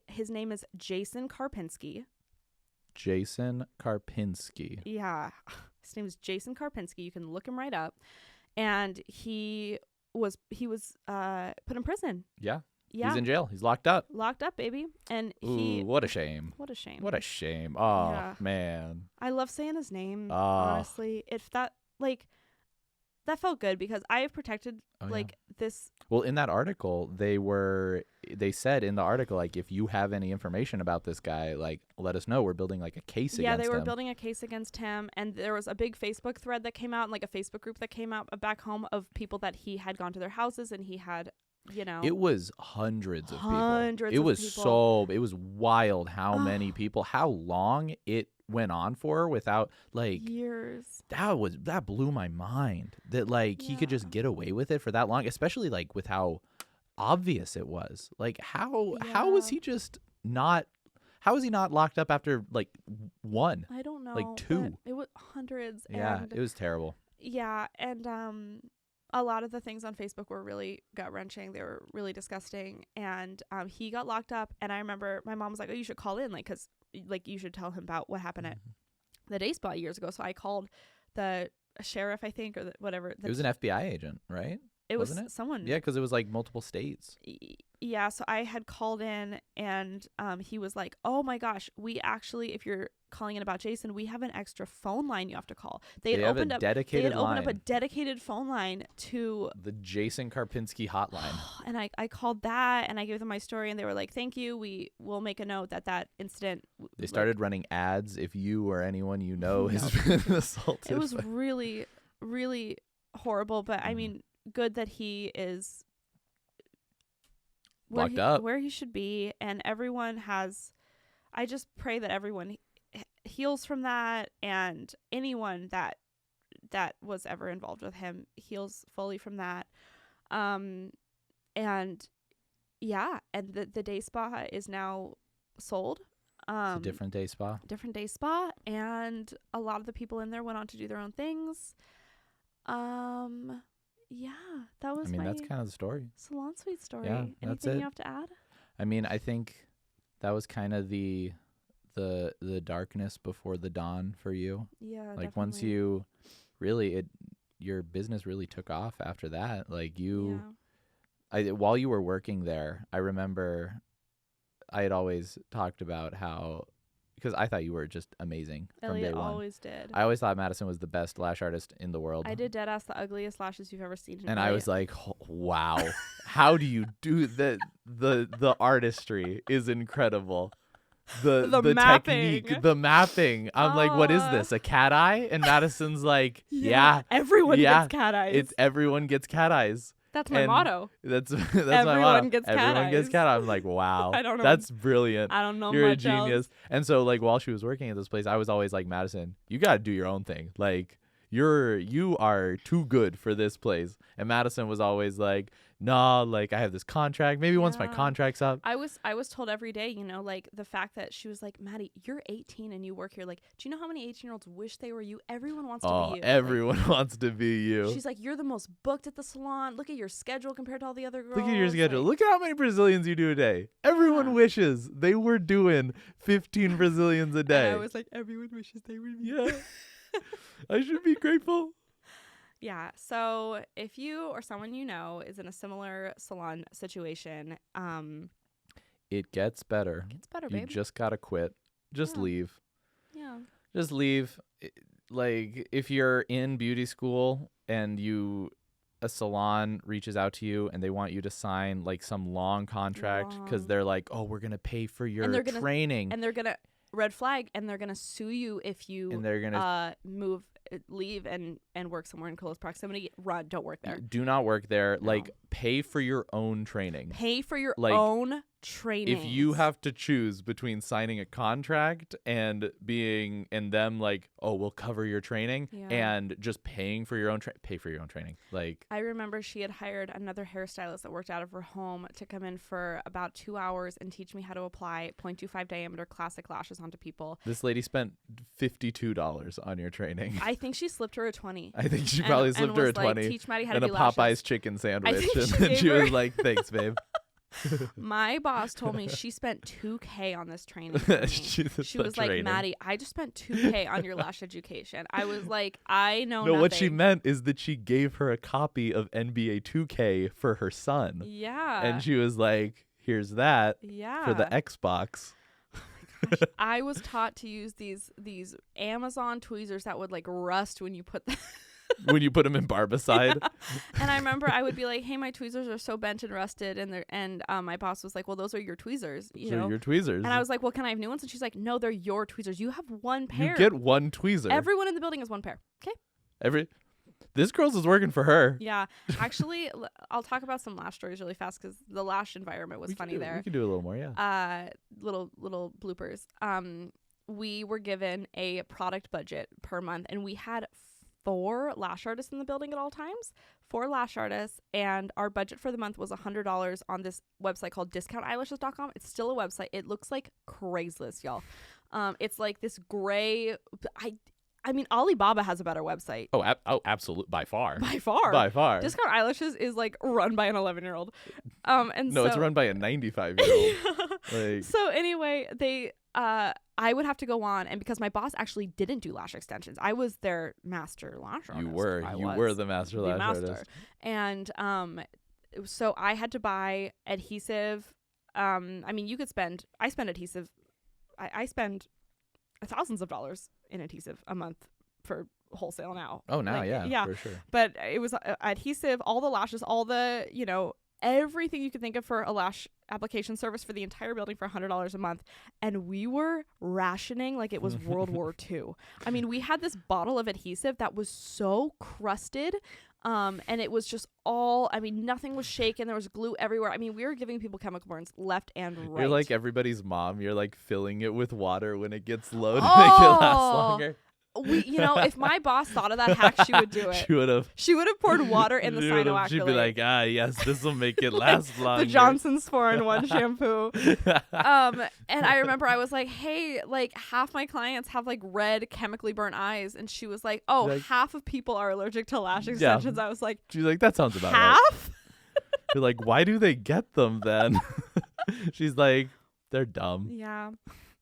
his name is Jason Karpinski. Jason Karpinski. Yeah, his name is Jason Karpinski. You can look him right up. And he was put in prison. Yeah. Yeah. He's in jail. He's locked up. Locked up, baby. And Ooh, what a shame. What a shame. What a shame. Oh, yeah. Man. I love saying his name, honestly. If that, like, that felt good, because I have protected this. Well, in that article, they said in the article, like, if you have any information about this guy, like, let us know. We're building like a case against him. Yeah, they were building a case against him, and there was a big Facebook thread that came out, and like a Facebook group that came out back home of people that he had gone to their houses, and he had, it was hundreds of people. It was wild how many people, how long it went on for without, like, years. That blew my mind that, like, he could just get away with it for that long, especially like with how obvious it was. Like, how was he just not, how was he not locked up after like one? I don't know. Like two. It was hundreds. Yeah, it was terrible. Yeah, and a lot of the things on Facebook were really gut-wrenching. They were really disgusting. And he got locked up. And I remember my mom was like, "Oh, you should call in, like, because, like, you should tell him about what happened at the day spa years ago." So I called the sheriff, I think, or whatever. It was an FBI agent, right? Wasn't it? Someone. Yeah, because it was like multiple states. Yeah, so I had called in, and he was like, "Oh my gosh, we actually, if you're calling in about Jason, we have an extra phone line you have to call." They had opened up a dedicated phone line to the Jason Karpinski hotline. And I called that, and I gave them my story, and they were like, "Thank you. We will make a note that incident." They started running ads if you or anyone you know has been assaulted. It was really, really horrible, but I mean, good that he is locked up where he should be, and everyone has. I just pray that everyone heals from that, and anyone that was ever involved with him heals fully from that. And yeah, and the day spa is now sold. It's a different day spa, and a lot of the people in there went on to do their own things. Yeah, that was. I mean, that's kind of the story. Salon Suite story. Yeah, Anything you have to add? I mean, I think that was kind of the darkness before the dawn for you. Yeah, like definitely. Once you really your business really took off after that. Like while you were working there, I remember I had always talked about how, because I thought you were just amazing from Elliot day one. Always did. I always thought Madison was the best lash artist in the world. I did deadass the ugliest lashes you've ever seen. And I was like, oh, wow, how do you do that? The artistry is incredible. The mapping. Technique, the mapping. I'm like, what is this? A cat eye? And Madison's like, yeah. Everyone gets cat eyes. Everyone gets cat eyes. That's my motto. That's my Everyone motto. gets cat Everyone gets eyes. cat. I'm like, wow, I don't know. that's brilliant. I don't know. You're a much genius. else. And so like while she was working at this place, I was always like, Madison, you gotta do your own thing. Like you are too good for this place. And Madison was always like, nah, like I have this contract. Maybe once my contract's up. I was told every day, you know, like the fact that she was like, Maddie, you're 18 and you work here. Like, do you know how many 18-year-olds wish they were you? Everyone wants to be you. Everyone wants to be you. She's like, you're the most booked at the salon. Look at your schedule compared to all the other girls. Look at your schedule. Like, look at how many Brazilians you do a day. Everyone wishes they were doing 15 Brazilians a day. And I was like, everyone wishes they were me. Yeah. I should be grateful. Yeah. So if you or someone you know is in a similar salon situation, it gets better. It gets better, You babe. just gotta quit. Just leave. Yeah. Just leave. Like if you're in beauty school and a salon reaches out to you and they want you to sign like some long contract because they're like, oh, we're gonna pay for your training, and they're gonna red flag, and they're gonna sue you if you and they're gonna leave and work somewhere in close proximity. Run, don't work there. Do not work there. No. Like pay for your own training. Pay for your Like, own training. If you have to choose between signing a contract and them like, oh, we'll cover your training, and just paying for your own pay for your own training. Like I remember she had hired another hairstylist that worked out of her home to come in for about 2 hours and teach me how to apply 0.25 diameter classic lashes onto people. This lady spent $52 on your training. I think she slipped her a 20. I think she probably slipped her a 20. Teach Maddie how and to a do Popeye's lashes. chicken sandwich. I And think then she was like, thanks, babe. My boss told me she spent $2,000 on this training for me. She was like, Maddie, I just spent $2,000 on your lash education. I was like, I know nothing. What she meant is that she gave her a copy of NBA 2K for her son. Yeah. And she was like, here's that for the Xbox. Gosh, I was taught to use these Amazon tweezers that would like rust when you put them when you put them in barbicide. Yeah. And I remember I would be like, hey, my tweezers are so bent and rusted, and my boss was like, well, those are your tweezers, you know? Your tweezers. And I was like, well, can I have new ones? And she's like, no, they're your tweezers. You have one pair. You get one tweezer. Everyone in the building has one pair. Okay. This girl's is working for her. Yeah. Actually, I'll talk about some Lash stories really fast because the Lash environment was funny there. We can do a little more, yeah. Little bloopers. We were given a product budget per month, and we had 4 lash artists in the building at all times. 4 lash artists, and our budget for the month was $100 on this website called discounteyelashes.com. It's still a website. It looks like Craigslist, y'all. It's like this gray. I mean, Alibaba has a better website. Oh, absolutely. By far. Discount Eyelashes is like run by an 11-year-old. It's run by a 95-year-old. Like, so anyway, I would have to go on, and because my boss actually didn't do lash extensions, I was their master lash artist. You were the master lash artist. And so I had to buy adhesive. I mean, I spend adhesive. I spend thousands of dollars in adhesive a month for wholesale now. Oh, now, like, yeah, for sure. But it was adhesive, all the lashes, all the, everything you could think of for a lash application service for the entire building for $100 a month. And we were rationing like it was World War II. I mean, we had this bottle of adhesive that was so crusted. And it was just nothing was shaken. There was glue everywhere. I mean, we were giving people chemical burns left and right. You're like everybody's mom. You're like filling it with water when it gets low to make it last longer. If my boss thought of that hack, she would do it. She would have poured water in the cyanoacrylate. She'd be like, yes, this will make it last longer. The Johnson's 4-in-1 shampoo. And I remember I was like, hey, like half my clients have like red chemically burnt eyes. And she was like, oh, like, half of people are allergic to lash extensions. Yeah. I was like, she's like, that sounds about half? Right. You're like, why do they get them then? She's like, they're dumb. Yeah.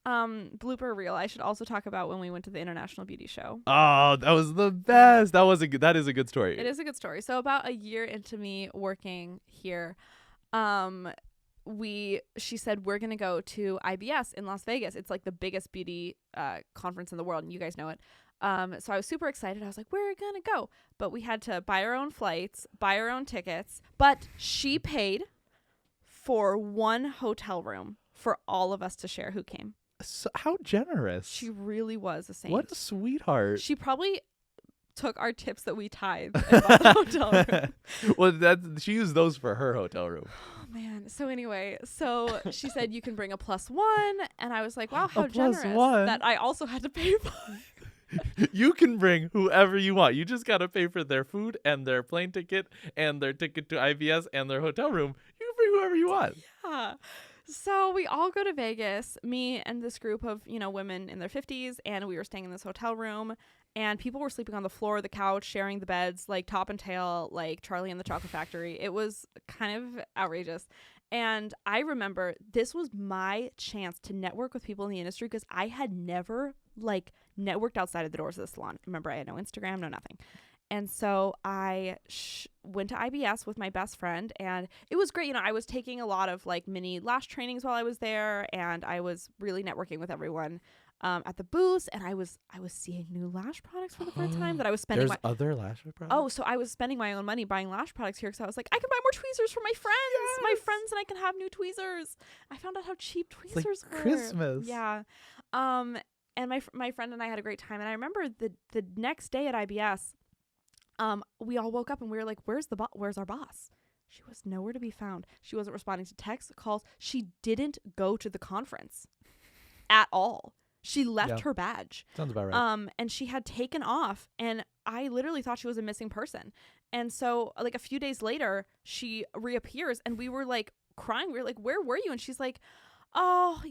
Blooper reel. I should also talk about when we went to the International Beauty Show. Oh, that was the best. That is a good story. It is a good story. So about a year into me working here, she said we're gonna go to IBS in Las Vegas. It's like the biggest beauty conference in the world, and you guys know it. So I was super excited. I was like, we're gonna go, but we had to buy our own flights, buy our own tickets. But she paid for one hotel room for all of us to share who came. So how generous. She really was a saint. What a sweetheart. She probably took our tips that we tithed and bought the hotel room. Well, she used those for her hotel room. Oh, man. So anyway, so she said you can bring a +1. And I was like, wow, how A generous +1? that I also had to pay for. You can bring whoever you want. You just got to pay for their food and their plane ticket and their ticket to IBS and their hotel room. You can bring whoever you want. Yeah. So we all go to Vegas, me and this group of, women in their 50s, and we were staying in this hotel room, and people were sleeping on the floor, the couch, sharing the beds, like top and tail, like Charlie and the Chocolate Factory. It was kind of outrageous. And I remember this was my chance to network with people in the industry because I had never networked outside of the doors of the salon. Remember, I had no Instagram, no nothing. And so I went to IBS with my best friend, and it was great. I was taking a lot of mini lash trainings while I was there, and I was really networking with everyone at the booth, and I was seeing new lash products for the first time that I was spending. There's other lash products? Oh, so I was spending my own money buying lash products here because I was like, I can buy more tweezers for my friends. Yes! My friends and I can have new tweezers. I found out how cheap tweezers were. Christmas. Yeah. And my friend and I had a great time, and I remember the next day at IBS, we all woke up and we were like, where's our boss? She was nowhere to be found. She wasn't responding to texts, calls. She didn't go to the conference at all. She left her badge. Sounds about right. And she had taken off, and I literally thought she was a missing person. And so a few days later, she reappears, and we were crying. We were like, where were you? And she's like, oh,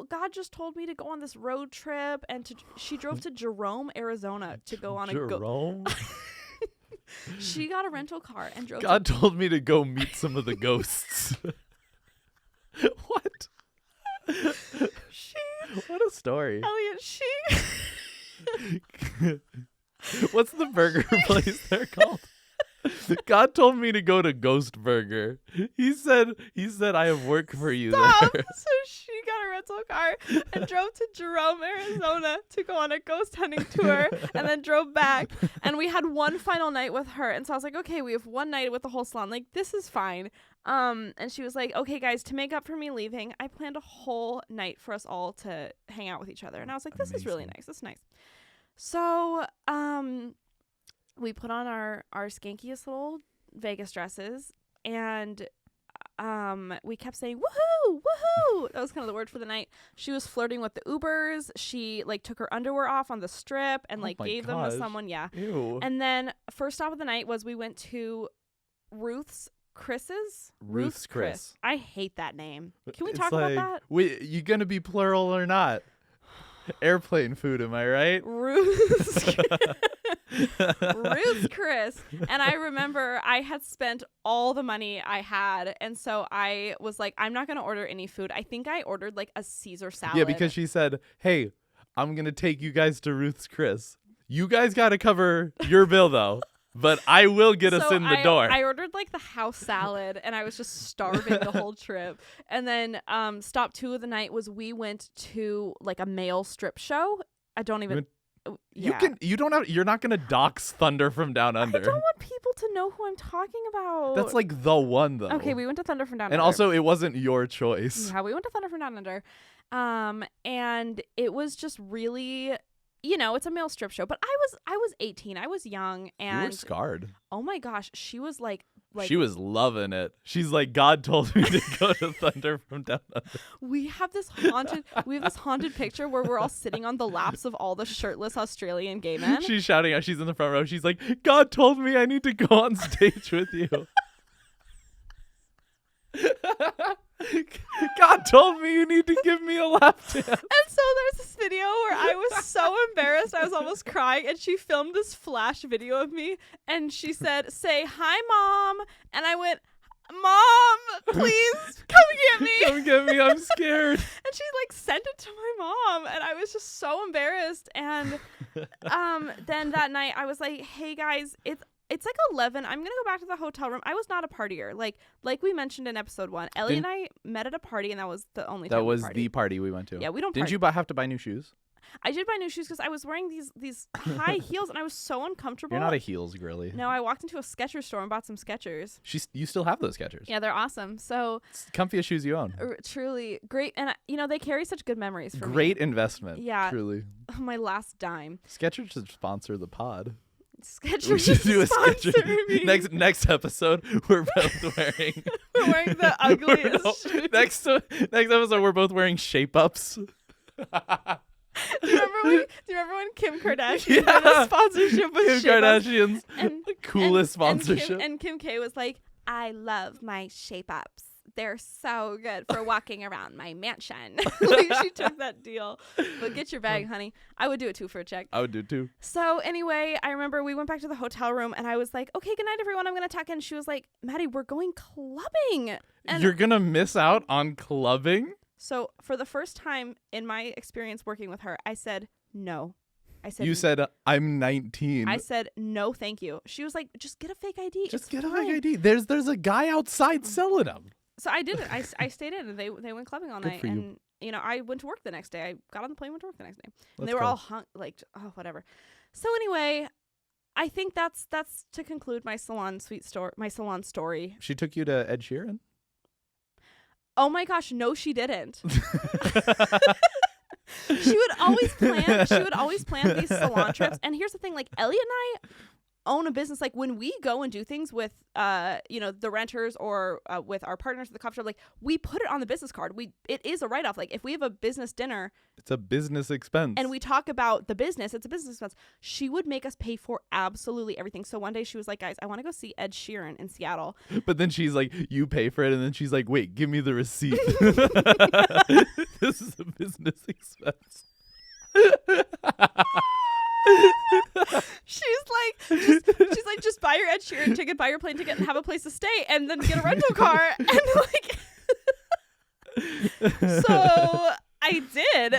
God just told me to go on this road trip, and she drove to Jerome, Arizona to go on Jerome? She got a rental car and drove. God told me to go meet some of the ghosts. What? What a story. Elliot, What's the burger place they're called? God told me to go to Ghost Burger. He said I have work for you there. So she got a rental car and drove to Jerome, Arizona to go on a ghost hunting tour, and then drove back. And we had one final night with her. And so I was like, okay, we have one night with the whole salon. This is fine. And she was like, okay, guys, to make up for me leaving, I planned a whole night for us all to hang out with each other. And I was like, this is really nice. This is nice. So, we put on our skankiest little Vegas dresses, and we kept saying, woohoo, woohoo. That was kind of the word for the night. She was flirting with the Ubers. She took her underwear off on the strip and gave them to someone. Yeah. Ew. And then first stop of the night was we went to Ruth's Chris. I hate that name. Can we talk about that? Wait, you gonna be plural or not? Airplane food, am I right? Ruth's Chris. And I remember I had spent all the money I had, and so I was like, I'm not gonna order any food. I think I ordered a Caesar salad. Yeah, because she said, hey, I'm gonna take you guys to Ruth's Chris. You guys gotta cover your bill though. But I will get us in the door. I ordered the house salad, and I was just starving the whole trip. And then stop 2 of the night was we went to a male strip show. I don't even. You're not gonna dox Thunder from Down Under. I don't want people to know who I'm talking about. That's the one though. Okay, we went to Thunder from Down Under. And also, it wasn't your choice. Yeah, we went to Thunder from Down Under. And it was just really. It's a male strip show, but I was 18. I was young, and you were scarred. Oh my gosh, she was she was loving it. She's like, God told me to go to Thunder from Down Under. We have this haunted picture where we're all sitting on the laps of all the shirtless Australian gay men. She's shouting out. She's in the front row. She's like, God told me I need to go on stage with you. God told me you need to give me a lap dance. And so there's this video where I was so embarrassed I was almost crying, and she filmed this flash video of me, and she said, say hi, Mom. And I went, Mom, please come get me. Come get me, I'm scared. And she sent it to my mom, and I was just so embarrassed. And then that night I was like, hey guys, it's 11. I'm gonna go back to the hotel room. I was not a partier. Like we mentioned in episode 1, Ellie and I met at a party, and that was the only time that was we partied. The party we went to. Yeah, we don't. Didn't you have to buy new shoes? I did buy new shoes because I was wearing these high heels, and I was so uncomfortable. You're not a heels girly. No, I walked into a Skechers store and bought some Skechers. You still have those Skechers? Yeah, they're awesome. So it's the comfiest shoes you own. Truly great, and they carry such good memories for me. Great investment. Yeah, truly. My last dime. Skechers should sponsor the pod. Skechers We should do a sponsor Skechers. me. Next episode, we're both wearing. We're wearing the ugliest shoes. Next episode, we're both wearing shape ups. Do you remember when Kim Kardashian had a sponsorship with Kim Shape Ups? Kardashian's coolest sponsorship. And Kim K was like, I love my Shape Ups. They're so good for walking around my mansion. Like, she took that deal. But get your bag, honey. I would do it too for a check. I would do too. So anyway, I remember we went back to the hotel room and I was like, okay, good night, everyone. I'm going to tuck in. She was like, Maddie, we're going clubbing. And You're going to miss out on clubbing? so for the first time in my experience working with her, I said, no. You said, I'm 19. I said, no, thank you. She was like, just get a fake ID. Just It's get a fine. fake ID. There's a guy outside selling them. So I didn't. I stayed in and they went clubbing all Good night. for you. And, I went to work the next day. I got on the plane, went to work the next day. And Let's they were go. all hung, like, oh, whatever. So anyway, I think that's to conclude my salon story. She took you to Ed Sheeran? Oh my gosh, no, she didn't. She would always plan these salon trips. And here's the thing, like, Elliot and I own a business. Like, when we go and do things with the renters or with our partners at the coffee shop, like, we put it on the business card. It is a write-off. Like, if we have a business dinner, It's a business expense. and we talk about the business, it's a business expense. She would make us pay for absolutely everything. So one day she was like, guys, I want to go see Ed Sheeran in Seattle. But then she's like, you pay for it. And then she's like, wait, give me the receipt. This is a business expense. She's like, just buy your Ed Sheeran ticket, buy your plane ticket, and have a place to stay, and then get a rental car. And like, so I did.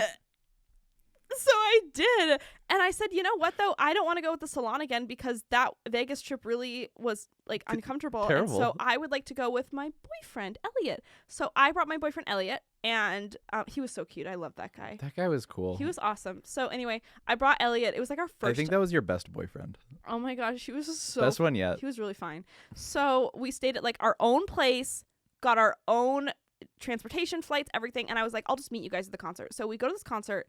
And I said, you know what, though? I don't want to go with the salon again because that Vegas trip really was like uncomfortable. Terrible. And so I would like to go with my boyfriend, Elliot. So I brought my boyfriend, Elliot, and he was so cute. I love that guy. That guy was cool. He was awesome. So anyway, I brought Elliot. It was like our first. I think that was your best boyfriend. Oh my gosh, he was so Best one yet. He was really fine. So we stayed at like our own place, got our own transportation, flights, everything. And I was like, I'll just meet you guys at the concert. So we go to this concert,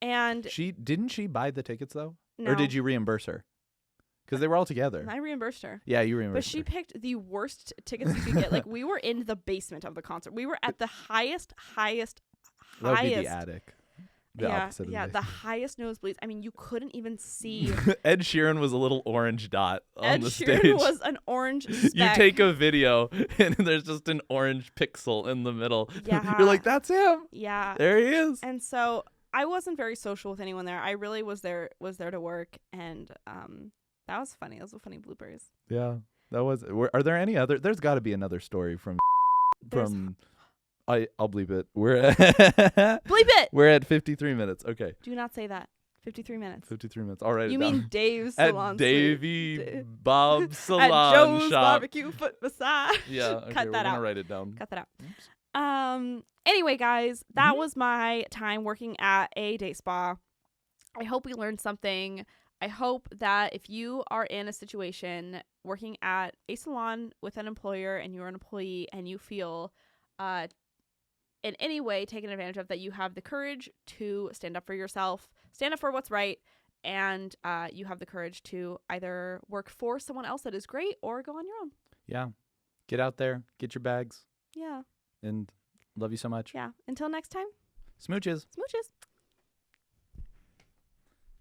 and Didn't she buy the tickets though? no, Or did you reimburse her? Because they were all together. I rearmbushed her. Yeah, you But reimbursed she her. picked the worst tickets you could get. Like, we were in the basement of the concert. We were at the highest. That would be the attic. The yeah, opposite of yeah, the the highest nosebleeds. I mean, you couldn't even see. Ed Sheeran was a little orange dot on Ed the Sheeran stage. was an orange speck. You take a video and there's just an orange pixel in the middle. Yeah. You're like, that's him. Yeah. There he is. And so I wasn't very social with anyone there. I really was there to work, and that was funny. Those were funny bloopers. Yeah, that was. Are there any other? There's got to be another story from. I'll bleep it. We're at Bleep it. We're at 53 minutes. Okay. Do not say that. 53 minutes. 53 minutes. All right. You mean Dave's at salon? Davey Bob's salon at Joe's shop. barbecue foot massage. Yeah. Okay, Cut we're that gonna out. write it down. Cut that out. Oops. Anyway, guys, that Mhm. was my time working at a day spa. I hope we learned something. I hope that if you are in a situation working at a salon with an employer and you're an employee and you feel in any way taken advantage of, that you have the courage to stand up for yourself, stand up for what's right, and you have the courage to either work for someone else that is great or go on your own. Yeah. Get out there. Get your bags. Yeah. And love you so much. Yeah. Until next time, Smooches. smooches.